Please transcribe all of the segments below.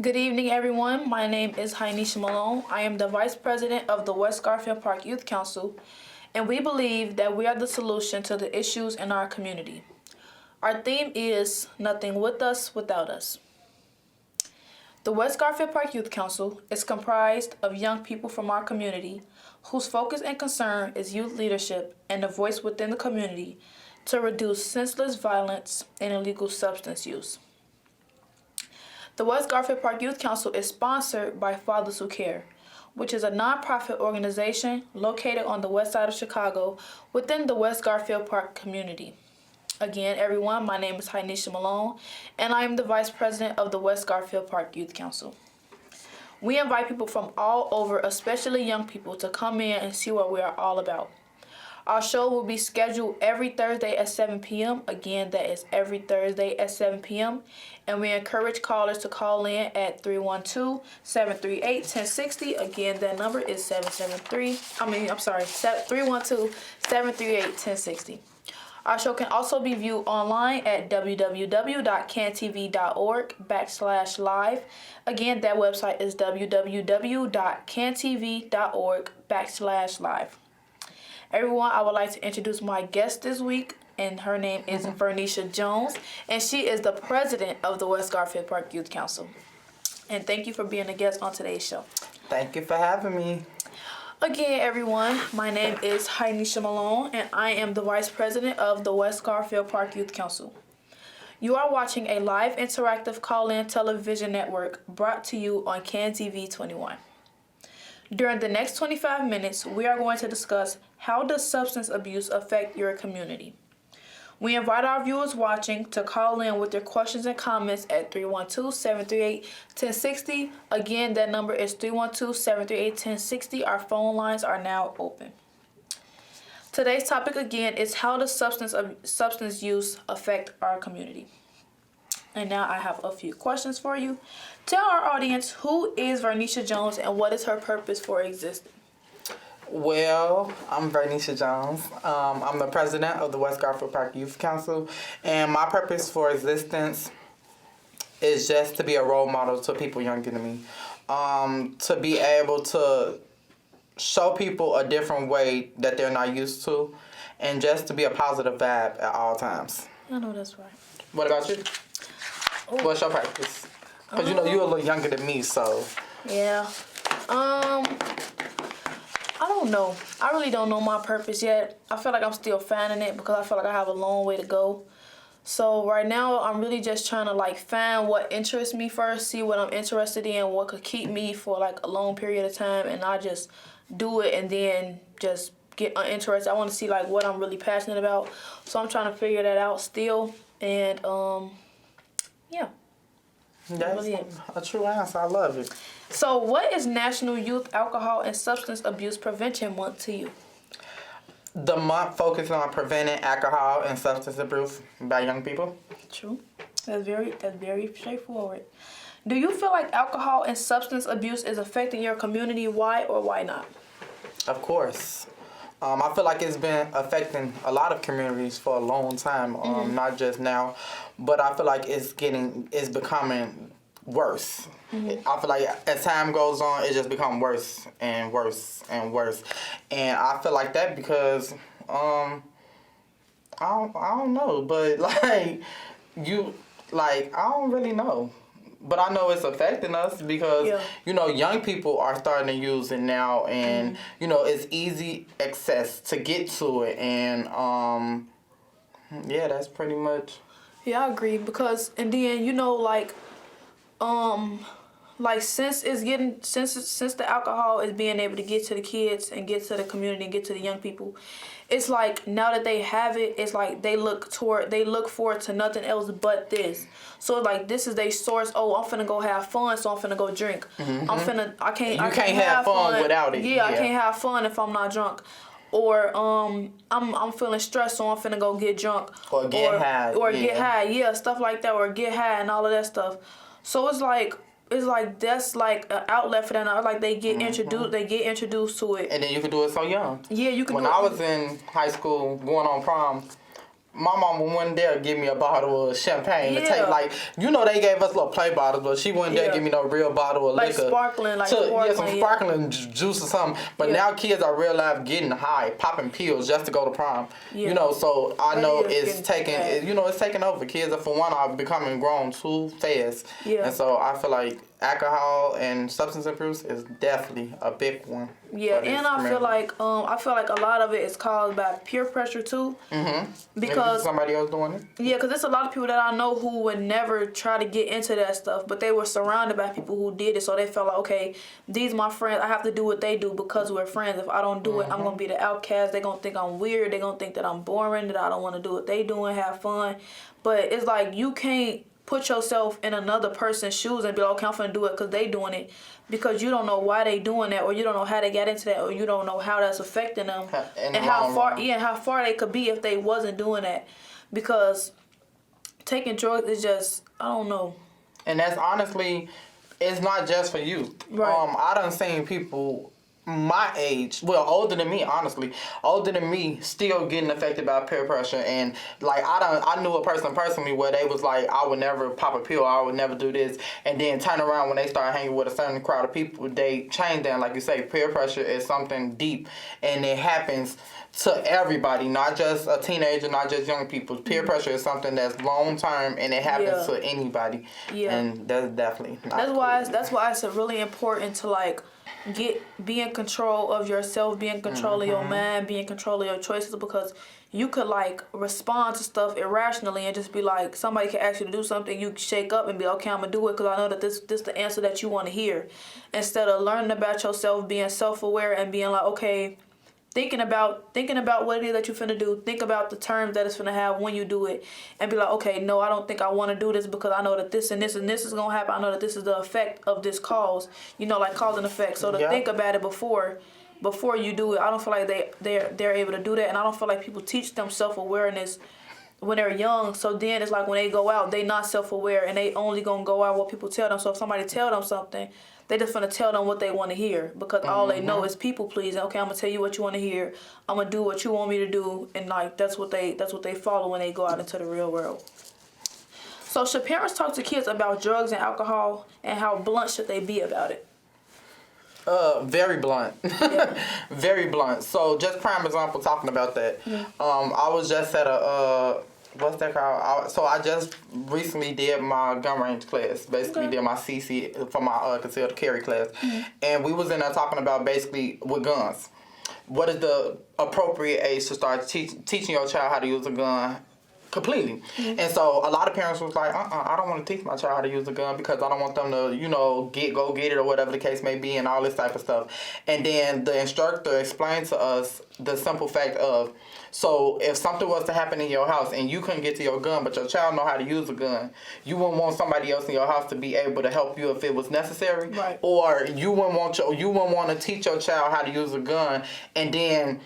Good evening, everyone. My name is Hainisha Malone. I am the Vice President of the West Garfield Park Youth Council, and we believe that we are the solution to the issues in our community. Our theme is Nothing With Us, Without Us. The West Garfield Park Youth Council is comprised of young people from our community whose focus and concern is youth leadership and a voice within the community to reduce senseless violence and illegal substance use. The West Garfield Park Youth Council is sponsored by Fathers Who Care, which is a nonprofit organization located on the west side of Chicago within the West Garfield Park community. Again, everyone, my name is Hainisha Malone, and I am the Vice President of the West Garfield Park Youth Council. We invite people from all over, especially young people, to come in and see what we are all about. Our show will be scheduled every Thursday at 7 p.m. Again, that is every Thursday at 7 p.m. And we encourage callers to call in at 312-738-1060. Again, that number is 312-738-1060. Our show can also be viewed online at www.cantv.org/live. Again, that website is www.cantv.org/live. Everyone, I would like to introduce my guest this week, and her name is Vernisha Jones, and she is the president of the West Garfield Park Youth Council. And thank you for being a guest on today's show. Thank you for having me. Again, everyone, my name is Hainisha Malone, and I am the vice president of the West Garfield Park Youth Council. You are watching a live interactive call-in television network brought to you on CanTV 21. During the next 25 minutes, we are going to discuss how does substance abuse affect your community. We invite our viewers watching to call in with their questions and comments at 312-738-1060. Again, that number is 312-738-1060. Our phone lines are now open. Today's topic again is how does substance use affect our community. And now I have a few questions for you. Tell our audience, who is Vernisha Jones and what is her purpose for existing? Well, I'm Vernisha Jones. I'm the president of the West Garfield Park Youth Council, and my purpose for existence is just to be a role model to people younger than me. To be able to show people a different way that they're not used to, and just to be a positive vibe at all times. I know that's right. What about you? Oh. What's your purpose? Because you're a little younger than me, so. Yeah. I don't know. I really don't know my purpose yet. I feel like I'm still finding it because I feel like I have a long way to go. So right now, I'm really just trying to find what interests me first, see what I'm interested in, what could keep me for a long period of time, and I just do it and then just get uninterested. I want to see what I'm really passionate about. So I'm trying to figure that out still, and yeah. That's really a true answer. I love it. So what is National Youth Alcohol and Substance Abuse Prevention Month to you? The month focuses on preventing alcohol and substance abuse by young people. True. That's very straightforward. Do you feel like alcohol and substance abuse is affecting your community? Why or why not? Of course. I feel like it's been affecting a lot of communities for a long time, not just now, but I feel like it's becoming worse. Mm-hmm. I feel like as time goes on, it just becomes worse and worse and worse, and I feel like that because I don't know, but I don't really know. But I know it's affecting us because, young people are starting to use it now, and, it's easy access to get to it, and, that's pretty much. Yeah, I agree, because, and then, since the alcohol is being able to get to the kids and get to the community and get to the young people, it's now that they have it, it's they look forward to nothing else but this. So this is their source. Oh, I'm finna go have fun, so I'm finna go drink. Mm-hmm. I can't have fun without it. Yeah, I can't have fun if I'm not drunk. Or I'm feeling stressed, so I'm finna go get drunk. Or get high. Or get high, stuff like that. Or get high and all of that stuff. So it's that's an outlet for them. They get introduced to it. And then you can do it so young. Yeah, you can. When I was in high school going on prom, my mama wouldn't dare give me a bottle of champagne to Yeah. take. Like, you know, they gave us little play bottles, but she wouldn't dare give me no real bottle of like liquor. Sparkling, like Yeah, some sparkling, sparkling juice or something. But now kids are real life getting high, popping pills just to go to prom. Yeah. You know, so I know is it's taking, bad. it's taking over. Kids are, for one, are becoming grown too fast. Yeah. And so I feel like alcohol and substance abuse is definitely a big one. Yeah, and I feel like a lot of it is caused by peer pressure too. Mm-hmm. Because somebody else doing it. Yeah, because there's a lot of people that I know who would never try to get into that stuff, but they were surrounded by people who did it, so they felt like, okay, these my friends, I have to do what they do because we're friends. If I don't do it, I'm gonna be the outcast. They're gonna think I'm weird. They're gonna think that I'm boring, that I don't want to do what they do and have fun. But it's like you can't put yourself in another person's shoes and be like, okay, I'm finna do it because they doing it, because you don't know why they doing that, or you don't know how they got into that, or you don't know how that's affecting them, and how far they could be if they wasn't doing that. Because taking drugs is just, I don't know. And that's honestly, it's not just for youth. Right. I done seen people my age, well, older than me, honestly, older than me, still getting affected by peer pressure. And like I knew a person personally where they was like, I would never pop a pill, I would never do this, and then turn around when they start hanging with a certain crowd of people, they change that. Like you say, peer pressure is something deep, and it happens to everybody, not just a teenager, not just young people. Peer pressure is something that's long term, and it happens to anybody. Yeah. And that's definitely not cool. That's why it's really important to like be in control of yourself, be in control of your mind, be in control of your choices, because you could like respond to stuff irrationally and just be like, somebody can ask you to do something, you shake up and be okay, I'm gonna do it because I know that this the answer that you want to hear, instead of learning about yourself, being self-aware and being like, okay, thinking about what it is that you're finna do. Think about the terms that it's finna have when you do it, and be like, okay, no, I don't think I want to do this because I know that this and this and this is gonna happen. I know that this is the effect of this cause. Like cause and effect. So to think about it before you do it, I don't feel like they're able to do that, and I don't feel like people teach them self-awareness when they're young. So then it's like when they go out, they not self-aware and they only gonna go out what people tell them. So if somebody tell them something, they just gonna tell them what they want to hear, because all they know is people pleasing. Okay, I'm gonna tell you what you want to hear. I'm gonna do what you want me to do, and like that's what they follow when they go out into the real world. So should parents talk to kids about drugs and alcohol, and how blunt should they be about it? Very blunt. Yeah. Very blunt. So just prime example talking about that. I was just at a what's that called? So I just recently did my gun range class. Basically did my CC for my concealed carry class. And we was in there talking about basically with guns. What is the appropriate age to start teaching your child how to use a gun completely? And so a lot of parents was like, I don't want to teach my child how to use a gun because I don't want them to, go get it or whatever the case may be and all this type of stuff. And then the instructor explained to us the simple fact of, so if something was to happen in your house and you couldn't get to your gun, but your child know how to use a gun, you wouldn't want somebody else in your house to be able to help you if it was necessary. Right. Or you wouldn't want to teach your child how to use a gun, and then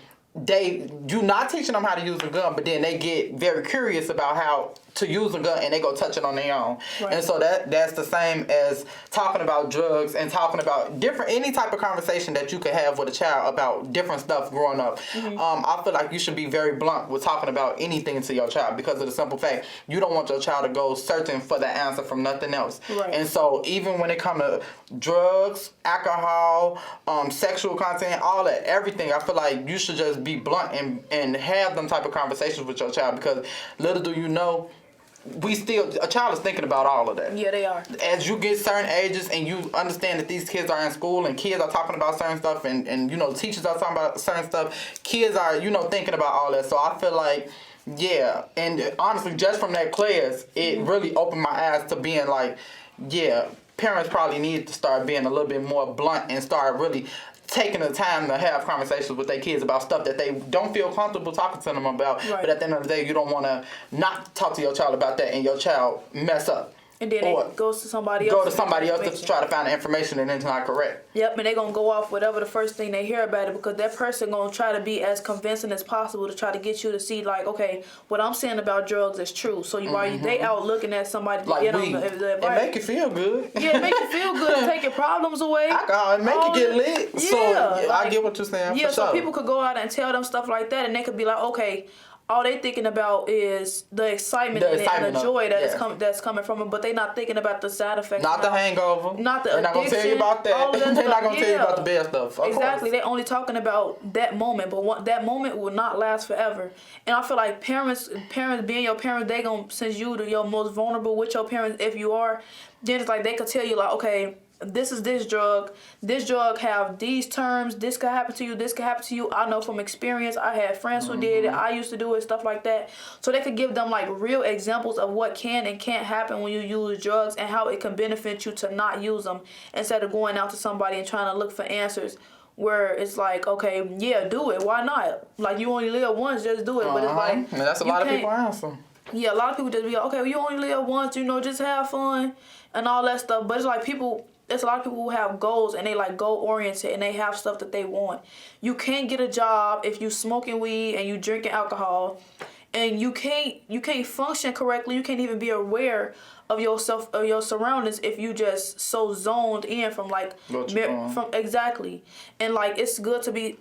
you not teaching them how to use a gun, but then they get very curious about how to use a gun and they go touch it on their own. Right. And so that's the same as talking about drugs and talking about any type of conversation that you could have with a child about different stuff growing up. I feel like you should be very blunt with talking about anything to your child, because of the simple fact you don't want your child to go searching for the answer from nothing else. Right. And so even when it comes to drugs, alcohol, sexual content, all that, everything, I feel like you should just be blunt and have them type of conversations with your child, because little do you know, a child is thinking about all of that. Yeah, they are. As you get certain ages and you understand that these kids are in school and kids are talking about certain stuff and teachers are talking about certain stuff, kids are, thinking about all that. So I feel like, yeah, and honestly, just from that class, it really opened my eyes to being like, yeah, parents probably need to start being a little bit more blunt and start really taking the time to have conversations with their kids about stuff that they don't feel comfortable talking to them about. Right. But at the end of the day, you don't want to not talk to your child about that and your child mess up. And then it goes to somebody else. Go to somebody else to try to find the information and it's not correct. Yep, and they're going to go off whatever the first thing they hear about it, because that person going to try to be as convincing as possible to try to get you to see, like, okay, what I'm saying about drugs is true. So they out looking at somebody to like get on the advice. It make you feel good. Yeah, it make you feel good and take your problems away. Alcohol, it make you get lit. Yeah, so I get what you're saying. Yeah, for so sure. people could go out and tell them stuff like that, and they could be like, okay, all they thinking about is the excitement, and the joy that's coming from it, but they not thinking about the side effects. Not the hangover. Not the They're not gonna tell you about that. They're not gonna tell you about the bad stuff. Exactly. They're only talking about that moment, but that moment will not last forever. And I feel like parents being your parents, they gonna, since you're most vulnerable with your parents, if you are, then it's like they could tell you like, okay, this is this drug. This drug have these terms. This could happen to you. This could happen to you. I know from experience. I had friends who did it. I used to do it, stuff like that. So they could give them like real examples of what can and can't happen when you use drugs and how it can benefit you to not use them instead of going out to somebody and trying to look for answers. Where it's like, okay, yeah, do it. Why not? Like, you only live once, just do it. But it's like, and that's a lot of people answer. Yeah, a lot of people just be like, okay, well, you only live once, just have fun and all that stuff. But it's like there's a lot of people who have goals and they like goal oriented and they have stuff that they want. You can't get a job if you smoking weed and you drinking alcohol, and you can't function correctly. You can't even be aware of yourself or your surroundings if you just so zoned in from like exactly. And like it's good to be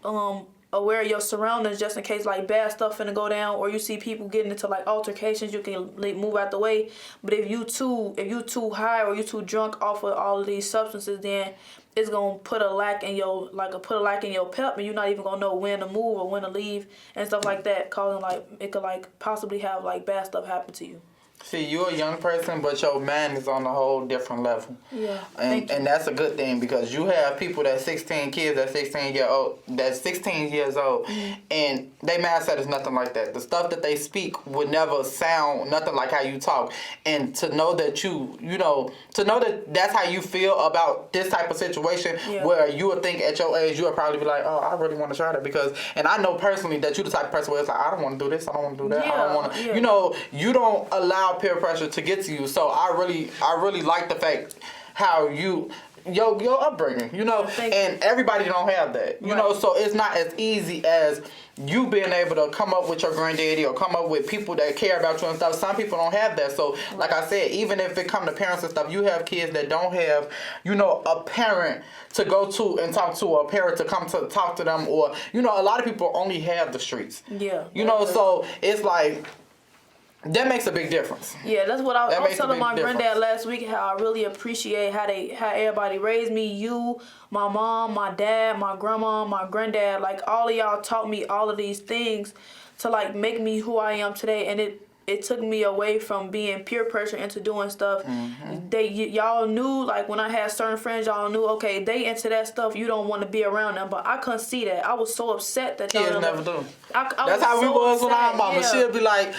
aware of your surroundings just in case like bad stuff finna go down, or you see people getting into like altercations, you can like, move out the way. But if you too high or you too drunk off of all of these substances, then it's gonna put a lack in your pep, and you're not even gonna know when to move or when to leave and stuff like that, causing like it could like possibly have like bad stuff happen to you. See, you're a young person, but your mind is on a whole different level. Yeah. And that's a good thing, because you have people that's 16 years old, and their mindset is nothing like that. The stuff that they speak would never sound nothing like how you talk. And to know that to know that that's how you feel about this type of situation, where you would think at your age, you would probably be like, oh, I really want to try that, and I know personally that you're the type of person where it's like, I don't want to do this, I don't want to do that, I don't want to, you don't allow peer pressure to get to you. So I really like the fact how your upbringing, and everybody don't have that, so it's not as easy as you being able to come up with your granddaddy or come up with people that care about you and stuff. Some people don't have that. So like I said, even if it come to parents and stuff, you have kids that don't have, a parent to go to and talk to, or a parent to come to talk to them, or, a lot of people only have the streets. Yeah. So it's like, that makes a big difference. Yeah, that's what I was telling my granddad last week, how I really appreciate how everybody raised me. You, my mom, my dad, my grandma, my granddad, like all of y'all taught me all of these things to like make me who I am today, and it took me away from being peer pressure into doing stuff. Y'all knew, like when I had certain friends, y'all knew, okay, they into that stuff, you don't want to be around them, but I couldn't see that. I was so upset that y'all kids never do. That's how we was with our mama. She'll be like,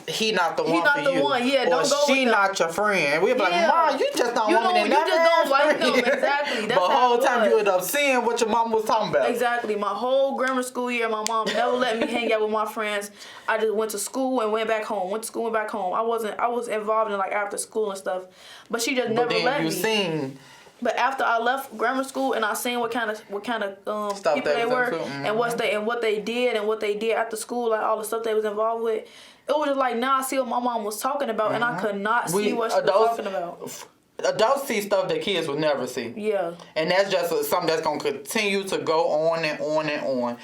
he not the one for you. Yeah, or don't go she not your friend. We'd be like, Mom, you just don't want me to never. You just don't like them. Exactly. That's but the whole time you end up seeing what your mom was talking about. Exactly. My whole grammar school year, my mom never let me hang out with my friends. I just went to school and went back home. Went to school and back home. I was involved in like after school and stuff, but she just never let me. But after I left grammar school and I seen what kind of people they were, and what they did after school, like all the stuff they was involved with, it was just like, now I see what my mom was talking about, and I could not see what she was talking about. Adults see stuff that kids would never see. Yeah. And that's just something that's gonna continue to go on and on and on.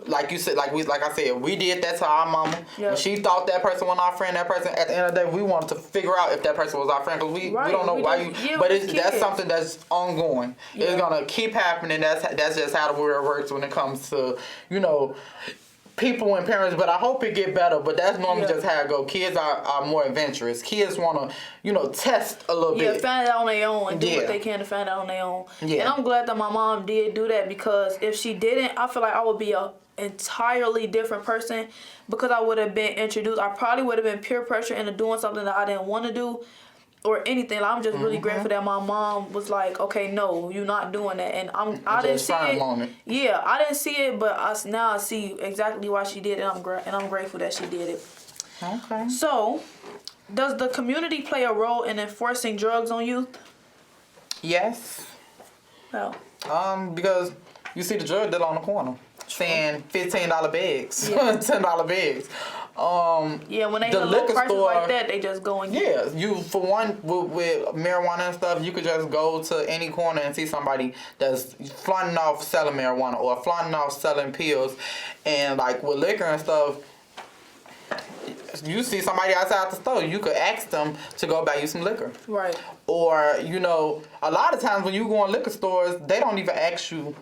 Like you said, like I said, we did that to our mama. Yep. When she thought that person was our friend, that person, at the end of the day, we wanted to figure out if that person was our friend, because we don't know why but that's something that's ongoing. Yeah. It's gonna keep happening. That's just how the world works when it comes to, people and parents, but I hope it get better. But that's normally just how it go. Kids are more adventurous. Kids want to, test a little bit. Yeah, find it on their own and do what they can to find it on their own. Yeah. And I'm glad that my mom did do that, because if she didn't, I feel like I would be a entirely different person, because I would have been introduced. I probably would have been peer pressure into doing something that I didn't want to do, or anything. Like, I'm just really grateful that my mom was like, okay, no, you're not doing that. And I didn't see it. Yeah, I didn't see it, but now I see exactly why she did it, and I'm grateful that she did it. Okay. So, does the community play a role in enforcing drugs on youth? Yes. How? Because you see the drug dealer on the corner saying $15 bags, $10 bags. Yeah, when they hit low prices like that, they just go and get it. Yeah, you, for one, with marijuana and stuff, you could just go to any corner and see somebody that's flaunting off selling marijuana or flaunting off selling pills. And like with liquor and stuff, you see somebody outside the store, you could ask them to go buy you some liquor. Right. Or, you know, a lot of times when you go in liquor stores, they don't even ask you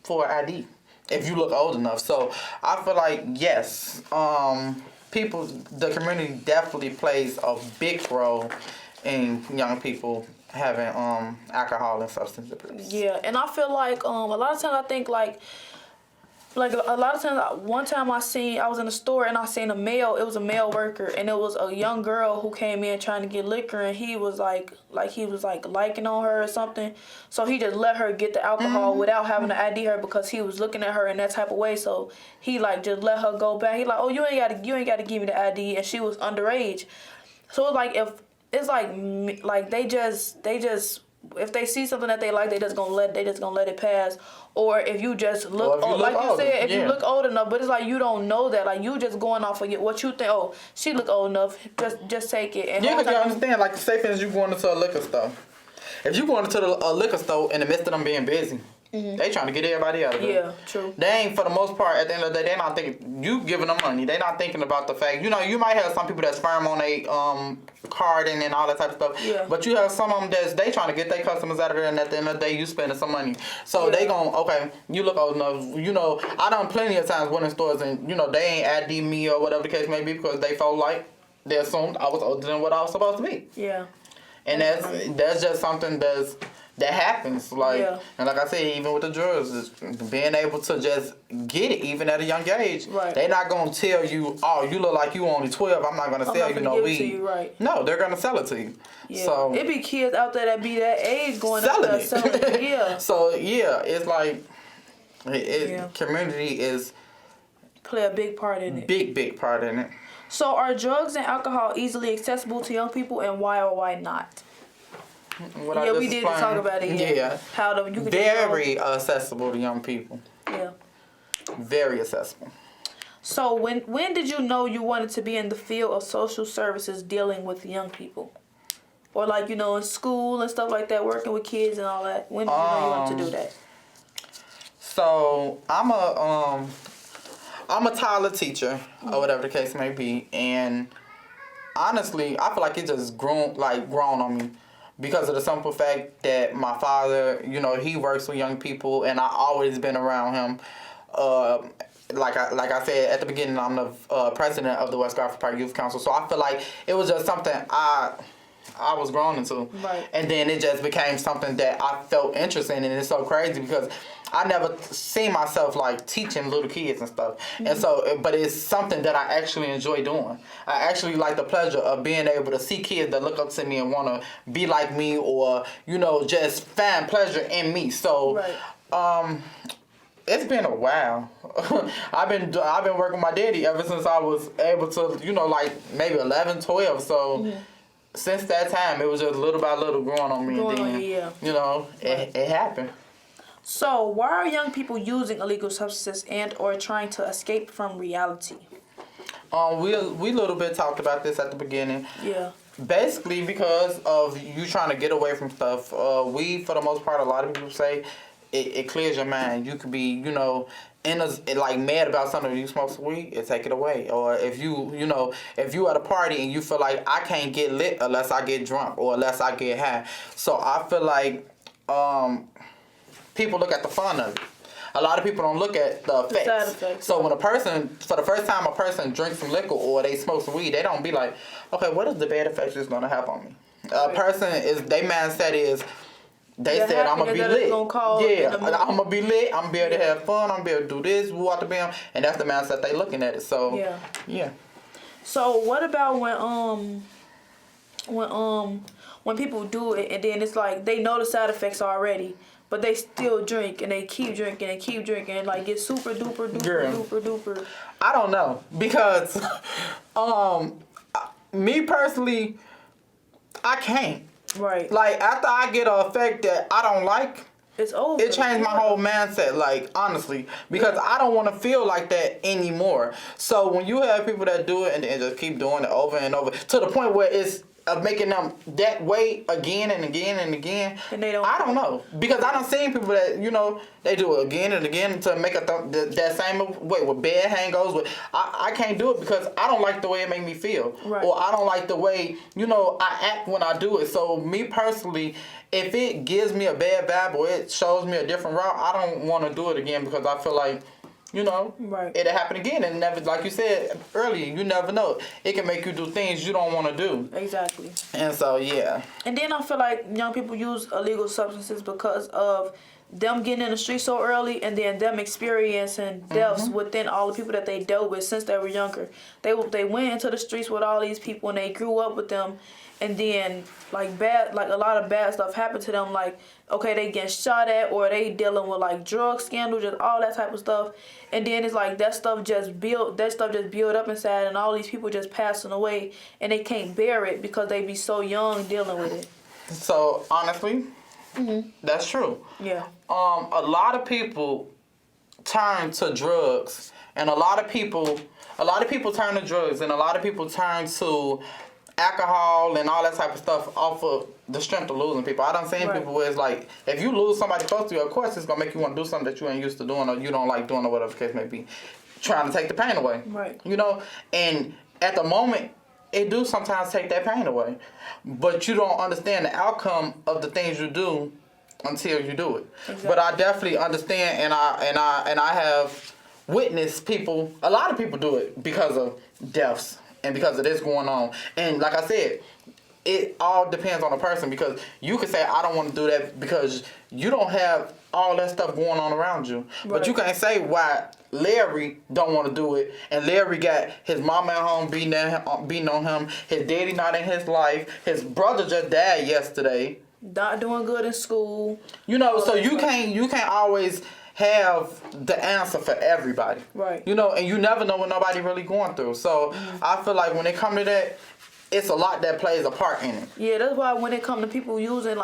for an ID if you look old enough. So I feel like, yes, the community definitely plays a big role in young people having alcohol and substance abuse. Yeah, and I feel like a lot of times I think like a lot of times, one time I was in a store and I seen it was a male worker, and it was a young girl who came in trying to get liquor, and he was like liking on her or something. So he just let her get the alcohol without having to ID her because he was looking at her in that type of way. So he like just let her go back. He like, oh, you ain't gotta give me the ID, and she was underage. So it's like they just if they see something that they like, they just gonna let it pass. Or if you just look, you look old enough, but it's like you don't know that. Like you just going off of what you think. Oh, she look old enough. Just take it. And because you understand, like say for instance, you going into a liquor store. If you going into a liquor store in the midst of them being busy, they trying to get everybody out of there. Yeah, true. They ain't, for the most part, at the end of the day, they not thinking, you giving them money. They not thinking about the fact, you know, you might have some people that's firm on a card and all that type of stuff. Yeah. But you have some of them they trying to get their customers out of there, and at the end of the day, you spending some money. So they gon', okay, you look old enough. You know, I done plenty of times went in stores and, you know, they ain't ID me or whatever the case may be because they felt like they assumed I was older than what I was supposed to be. Yeah. And that's just something that happens, and like I said, even with the drugs, is being able to just get it, even at a young age. Right. They not gonna tell you, oh, you look like you only 12. I'm not gonna sell you no weed. You, right. No, they're gonna sell it to you. Yeah. So it be kids out there that be that age going out there selling it. Yeah. So yeah, it's like community is play a big part in it. Big part in it. So are drugs and alcohol easily accessible to young people, and why or why not? We did talk about it. Yeah. How you can very accessible to young people. Yeah. Very accessible. So when did you know you wanted to be in the field of social services dealing with young people? Or like, you know, in school and stuff like that, working with kids and all that. When did you know you wanted to do that? So I'm a toddler teacher or whatever the case may be, and honestly, I feel like it just grown on me. Because of the simple fact that my father, you know, he works with young people, and I always been around him. Like I said at the beginning, I'm the president of the West Garfield Park Youth Council, so I feel like it was just something I was grown into. Right. And then it just became something that I felt interested in, and it's so crazy because I never seen myself like teaching little kids and stuff. And so, but it's something that I actually enjoy doing. I actually like the pleasure of being able to see kids that look up to me and want to be like me, or, you know, just find pleasure in me. So, it's been a while. I've been working with my daddy ever since I was able to, you know, like maybe 11, 12. So, since that time, it was just little by little growing on me. You know, it happened. So, why are young people using illegal substances and or trying to escape from reality? We little bit talked about this at the beginning. Yeah. Basically, because of you trying to get away from stuff. Weed, for the most part, a lot of people say it clears your mind. You could be, you know, mad about something. You smoke some weed, it take it away. Or if you at a party and you feel like I can't get lit unless I get drunk or unless I get high. So I feel like people look at the fun of it. A lot of people don't look at the effects. Side effects. So when for the first time a person drinks some liquor or they smoke some weed, they don't be like, okay, what is the bad effects it's gonna have on me? A person their mindset is, they said I'm gonna be lit. I'm gonna be lit. I'm gonna be able to have fun. I'm gonna be able to do this, woo out the bam, and that's the mindset they looking at it. So yeah. So what about when people do it and then it's like they know the side effects already, but they still drink and they keep drinking and keep drinking and like get super duper. I don't know, because me personally, I can't. Right. Like after I get an effect that I don't like, it's over. It changed my whole mindset, like, honestly, because I don't want to feel like that anymore. So when you have people that do it and just keep doing it over and over to the point where it's of making them that way again and again and again. And they don't. I don't know, because I done seen people that they do it again and again to make that same way with bed hangers. I can't do it because I don't like the way it make me feel, right. or I don't like the way I act when I do it. So me personally, if it gives me a bad vibe or it shows me a different route, I don't want to do it again because I feel like. Right. It'll happen again, and never, like you said earlier, you never know. It can make you do things you don't want to do. Exactly. And so, yeah. And then I feel like young people use illegal substances because of them getting in the street so early, and then them experiencing deaths within all the people that they dealt with since they were younger. They went into the streets with all these people, and they grew up with them. And then, like a lot of bad stuff happened to them. Like, okay, they getting shot at, or they dealing with like drug scandals, just all that type of stuff. And then it's like that stuff just build up inside, and all these people just passing away, and they can't bear it because they be so young dealing with it. So honestly, that's true. Yeah. A lot of people turn to drugs, and a lot of people turn to drugs, and a lot of people turn to alcohol and all that type of stuff off of the strength of losing people. I done seen people where it's like, if you lose somebody close to you, of course it's gonna make you want to do something that you ain't used to doing, or you don't like doing, or whatever the case may be. Trying to take the pain away. Right. And at the moment, it do sometimes take that pain away. But you don't understand the outcome of the things you do until you do it. Exactly. But I definitely understand, and I have witnessed people, a lot of people do it because of deaths. And because of this going on. And like I said, it all depends on the person, because you could say, I don't want to do that because you don't have all that stuff going on around you. Right. But you can't say why Larry don't want to do it, and Larry got his mama at home beating on him, his daddy not in his life, his brother just died yesterday. Not doing good in school. So you can't always have the answer for everybody. Right. And you never know what nobody really going through. So I feel like when it come to that, it's a lot that plays a part in it. Yeah, that's why when it come to people using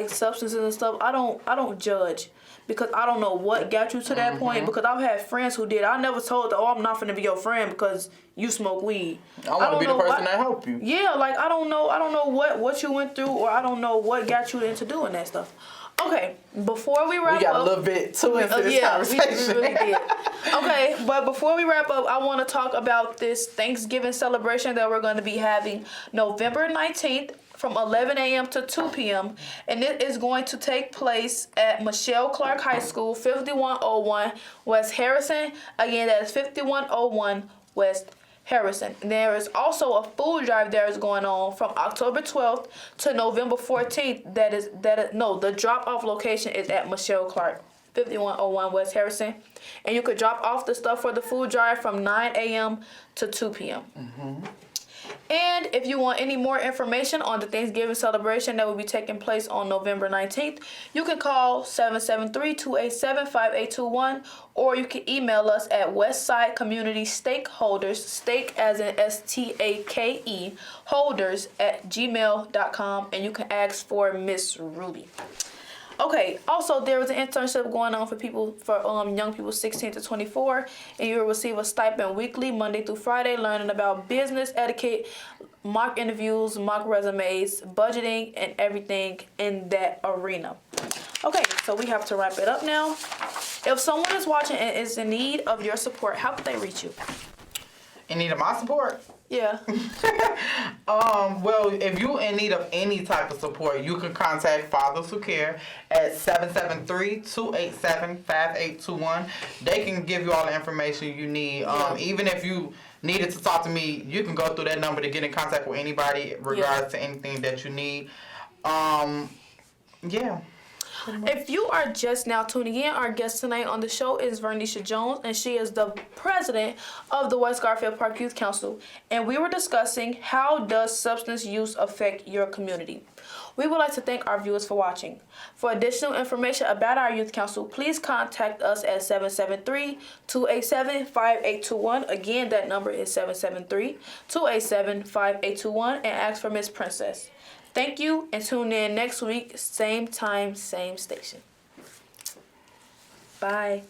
substances and stuff, I don't judge, because I don't know what got you to that point, because I've had friends who did. I never told them, I'm not finna be your friend because you smoke weed. I want to be the person that help you. Yeah, like I don't know what you went through, or I don't know what got you into doing that stuff. Okay, before we wrap up... We got a little bit too into this conversation. We really did. Okay, but before we wrap up, I want to talk about this Thanksgiving celebration that we're going to be having November 19th from 11 a.m. to 2 p.m. And it is going to take place at Michelle Clark High School, 5101 West Harrison. Again, that is 5101 West Harrison. There is also a food drive that is going on from October 12th to November 14th. The drop-off location is at Michelle Clark, 5101 West Harrison. And you could drop off the stuff for the food drive from 9 a.m. to 2 p.m. And if you want any more information on the Thanksgiving celebration that will be taking place on November 19th, you can call 773-287-5821, or you can email us at Westside Community Stakeholders, stake as in STAKE, holders @gmail.com, and you can ask for Miss Ruby. Okay, also there is an internship going on for young people 16 to 24, and you will receive a stipend weekly, Monday through Friday, learning about business etiquette, mock interviews, mock resumes, budgeting, and everything in that arena. Okay, so we have to wrap it up now. If someone is watching and is in need of your support, how could they reach you? In need of my support? Yeah. Well, if you're in need of any type of support, you can contact Fathers Who Care at 773-287-5821. They can give you all the information you need. Even if you needed to talk to me, you can go through that number to get in contact with anybody regards to anything that you need. Yeah. If you are just now tuning in, our guest tonight on the show is Vernisha Jones, and she is the president of the West Garfield Park Youth Council. And we were discussing how does substance use affect your community. We would like to thank our viewers for watching. For additional information about our youth council, please contact us at 773-287-5821. Again, that number is 773-287-5821, and ask for Miss Princess. Thank you, and tune in next week, same time, same station. Bye.